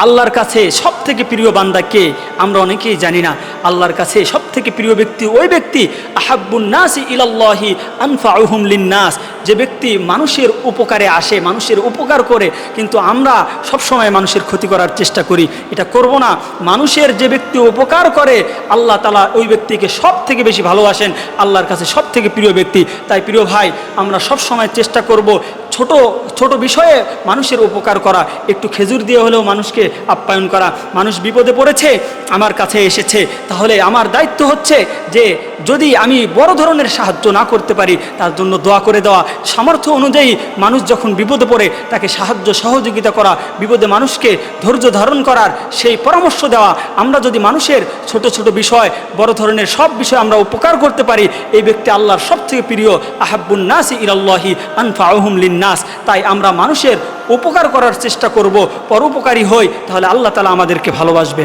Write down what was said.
আল্লাহর কাছে সবথেকে প্রিয় বান্দা কে আমরা অনেকেই জানি না। আল্লাহর কাছে সবথেকে প্রিয় ব্যক্তি ওই ব্যক্তি আহাব্বুন নাসি ইলাল্লাহি আনফাউহুম লিন্নাস, যে ব্যক্তি মানুষের উপকারে আসে, মানুষের উপকার করে, কিন্তু আমরা সবসময় মানুষের ক্ষতি করার চেষ্টা করি। এটা করব না। মানুষের যে ব্যক্তি উপকার করে আল্লাহ তাআলা ওই ব্যক্তিকে সবথেকে বেশি ভালোবাসেন, আল্লাহর কাছে সবথেকে প্রিয় ব্যক্তি। তাই প্রিয় ভাই, আমরা সবসময় চেষ্টা করব ছোট ছোট বিষয়ে মানুষের উপকার করা, একটু খেজুর দিয়ে হলেও মানুষকে আপ্যায়ন করা। মানুষ বিপদে পড়েছে, আমার কাছে এসেছে, তাহলে আমার দায়িত্ব হচ্ছে যে যদি আমি বড় ধরনের সাহায্য না করতে পারি তার জন্য দোয়া করে দেওয়া, সামর্থ্য অনুযায়ী মানুষ যখন বিপদে পড়ে তাকে সাহায্য সহযোগিতা করা, বিপদে মানুষকে ধৈর্য ধারণ করার সেই পরামর্শ দেওয়া। আমরা যদি মানুষের ছোট ছোট বিষয়, বড় ধরনের সব বিষয় আমরা উপকার করতে পারি, এই ব্যক্তি আল্লাহর সবথেকে প্রিয়। আহাব্বুন নাসি ইলাল্লাহি আনফাউহুম লিন্নাস। তাই আমরা মানুষের উপকার করার চেষ্টা করব, পরোপকারী হই, তাহলে আল্লাহ তাআলা আমাদেরকে ভালোবাসবেন।